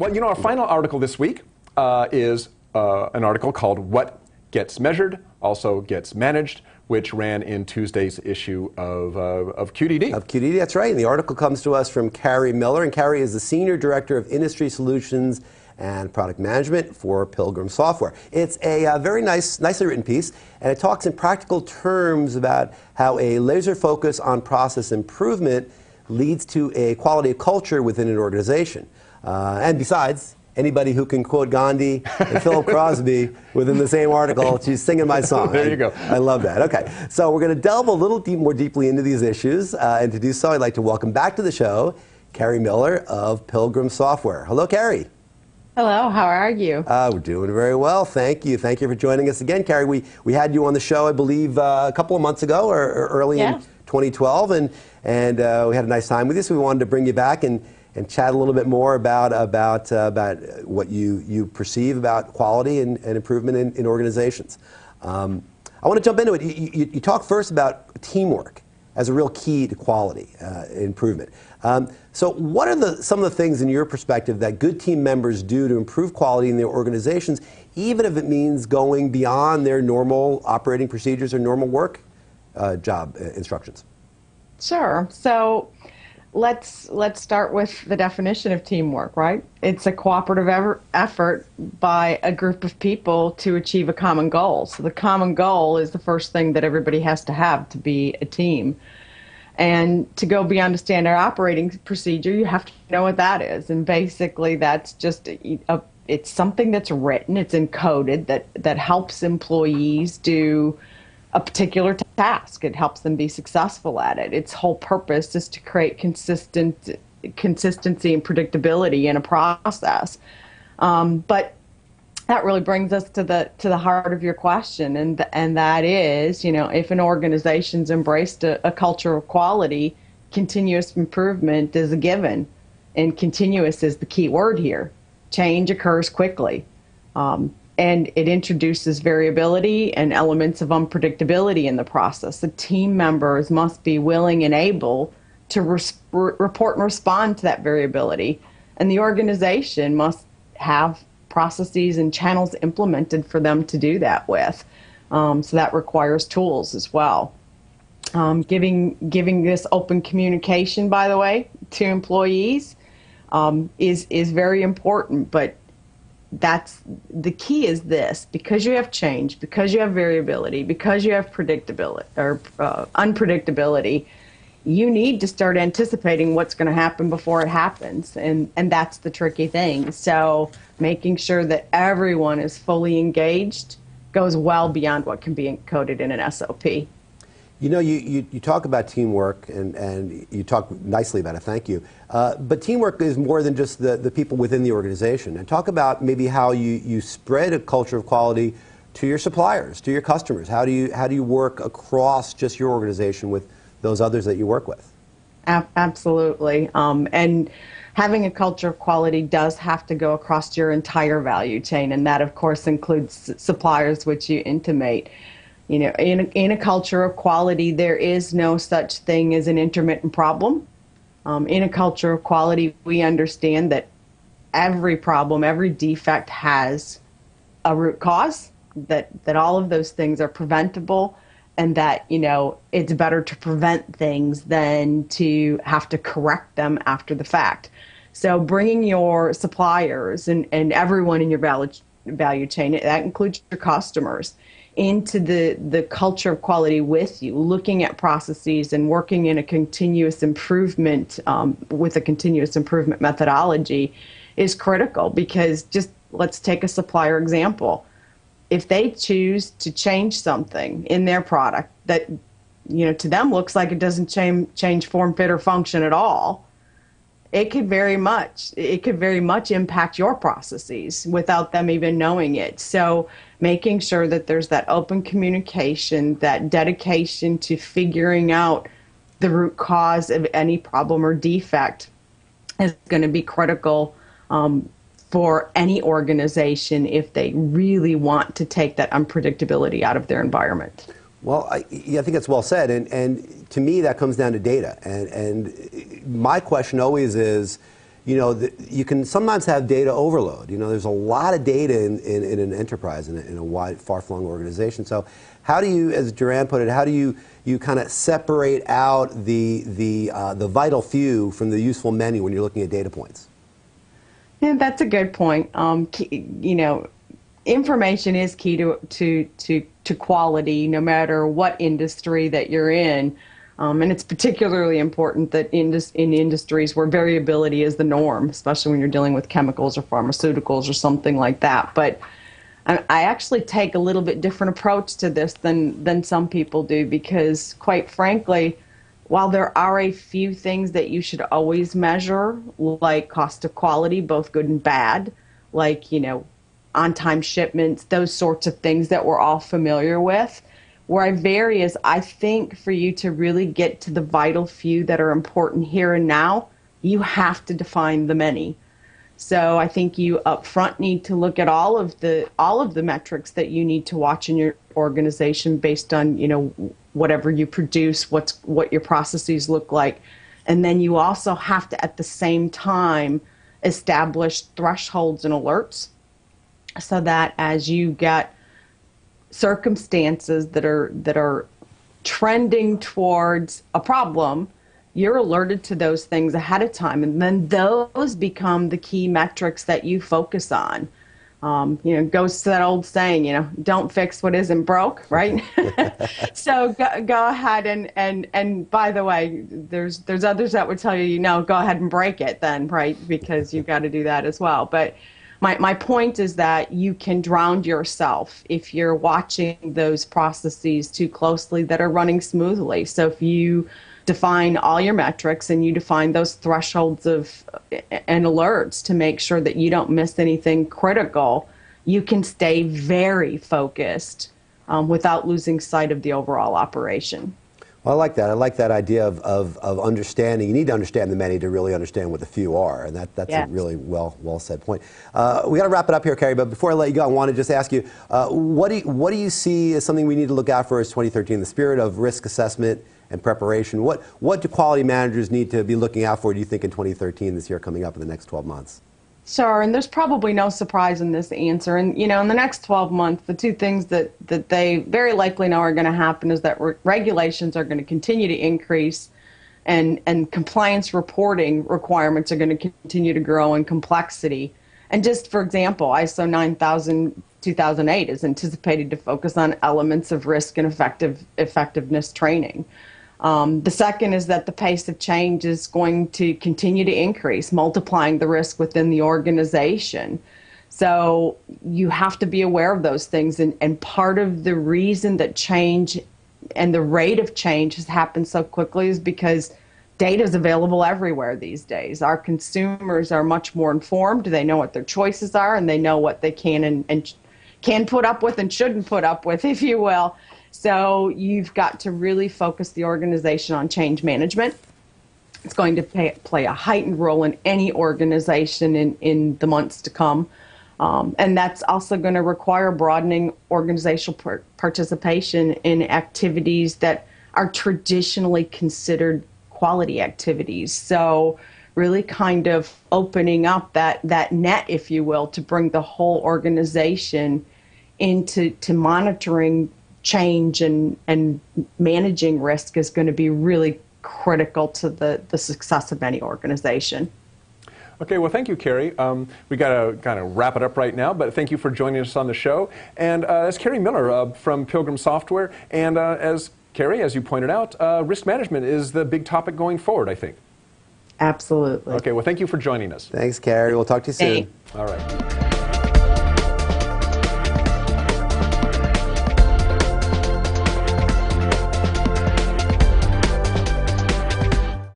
Well, our final article this week is an article called What Gets Measured Also Gets Managed, which ran in Tuesday's issue of QDD. Of QDD, that's right. And the article comes to us from Kari Miller. And Kari is the Senior Director of Industry Solutions and Product Management for Pilgrim Software. It's a very nicely written piece, and it talks in practical terms about how a laser focus on process improvement leads to a quality of culture within an organization. And besides, anybody who can quote Gandhi and Philip Crosby within the same article, she's singing my song. There you go. I love that. Okay, so we're going to delve a little more deeply into these issues, and to do so, I'd like to welcome back to the show Kari Miller of Pilgrim Software. Hello, Kari. Hello, how are you? We're doing very well, thank you. Thank you for joining us again, Kari. We had you on the show, I believe, a couple of months ago, or early in 2012, and we had a nice time with you, so we wanted to bring you back and chat a little bit more about what you perceive about quality and improvement in organizations. I want to jump into it. You talk first about teamwork as a real key to quality improvement. So what are some of the things in your perspective that good team members do to improve quality in their organizations, even if it means going beyond their normal operating procedures or normal work job instructions? Sure. So let's start with the definition of teamwork, right? It's a cooperative effort by a group of people to achieve a common goal. So the common goal is the first thing that everybody has to have to be a team. And to go beyond a standard operating procedure, you have to know what that is. And basically, that's just it's something that's written, it's encoded, that helps employees do a particular task. It helps them be successful at it. Its whole purpose is to create consistency and predictability in a process. But that really brings us to the heart of your question, and that is, if an organization's embraced a culture of quality, continuous improvement is a given, and continuous is the key word here. Change occurs quickly, and it introduces variability and elements of unpredictability in the process. The team members must be willing and able to report and respond to that variability, and the organization must have processes and channels implemented for them to do that with. So that requires tools as well. Giving this open communication, by the way, to employees is very important, but that's the key is this: because you have change, because you have variability, because you have predictability or unpredictability, you need to start anticipating what's going to happen before it happens, and that's the tricky thing. So making sure that everyone is fully engaged goes well beyond what can be encoded in an SOP. You talk about teamwork, and you talk nicely about it, thank you. But teamwork is more than just the people within the organization. And talk about maybe how you spread a culture of quality to your suppliers, to your customers. How do you work across just your organization with those others that you work with? Absolutely. And having a culture of quality does have to go across your entire value chain, and that, of course, includes suppliers, which you intimate. In a culture of quality, there is no such thing as an intermittent problem. In a culture of quality, we understand that every problem, every defect has a root cause, that all of those things are preventable, and that, it's better to prevent things than to have to correct them after the fact. So bringing your suppliers and everyone in your value chain, that includes your customers, into the culture of quality with you, looking at processes and working in a continuous improvement, with a continuous improvement methodology is critical, because just let's take a supplier example. If they choose to change something in their product that, to them looks like it doesn't change form, fit, or function at all, it could very much impact your processes without them even knowing it. So making sure that there's that open communication, that dedication to figuring out the root cause of any problem or defect is going to be critical for any organization if they really want to take that unpredictability out of their environment. Well, I think that's well said, and to me that comes down to data. And my question always is, you know, you can sometimes have data overload. You know, there's a lot of data in an enterprise, in a wide, far-flung organization. So how do you, as Duran put it, how do you kind of separate out the vital few from the useful many when you're looking at data points? Yeah, that's a good point. You know, information is key to quality, no matter what industry that you're in. And it's particularly important that in industries where variability is the norm, especially when you're dealing with chemicals or pharmaceuticals or something like that. But I actually take a little bit different approach to this than some people do, because quite frankly, while there are a few things that you should always measure, like cost of quality, both good and bad, like, you know, on-time shipments, those sorts of things that we're all familiar with. Where I vary is, I think for you to really get to the vital few that are important here and now, you have to define the many. So I think you up front need to look at all of the metrics that you need to watch in your organization based on, you know, whatever you produce, what your processes look like. And then you also have to, at the same time, establish thresholds and alerts, so that as you get circumstances that are trending towards a problem, you're alerted to those things ahead of time, and then those become the key metrics that you focus on. You know, goes to that old saying, you know, don't fix what isn't broke, right? So go ahead and by the way, there's others that would tell you, you know, go ahead and break it then, right? Because you've got to do that as well. But my point is that you can drown yourself if you're watching those processes too closely that are running smoothly. So if you define all your metrics and you define those thresholds and alerts to make sure that you don't miss anything critical, you can stay very focused without losing sight of the overall operation. Well, I like that. I like that idea of understanding. You need to understand the many to really understand what the few are, and that's yes. A really well said point. We got to wrap it up here, Kari. But before I let you go, I want to just ask you, what do you see as something we need to look out for as 2013? The spirit of risk assessment and preparation. What do quality managers need to be looking out for, do you think, in 2013, this year coming up in the next 12 months? Sure, and there's probably no surprise in this answer. And, you know, in the next 12 months, the two things that they very likely know are going to happen is that regulations are going to continue to increase, and compliance reporting requirements are going to continue to grow in complexity. And just for example, ISO 9000-2008 is anticipated to focus on elements of risk and effectiveness training. The second is that the pace of change is going to continue to increase, multiplying the risk within the organization. So you have to be aware of those things. And part of the reason that change and the rate of change has happened so quickly is because data is available everywhere these days. Our consumers are much more informed. They know what their choices are, and they know what they can and can put up with and shouldn't put up with, if you will. So you've got to really focus the organization on change management. It's going to play a heightened role in any organization in the months to come. And that's also going to require broadening organizational participation in activities that are traditionally considered quality activities. So really kind of opening up that net, if you will, to bring the whole organization into monitoring change and managing risk is going to be really critical to the success of any organization. Okay, well, thank you, Kari. We got to kind of wrap it up right now, but thank you for joining us on the show. And as Kari Miller from Pilgrim Software, and as Kari, as you pointed out, risk management is the big topic going forward, I think. Absolutely. Okay, well, thank you for joining us. Thanks, Kari. We'll talk to you soon. Thanks. All right.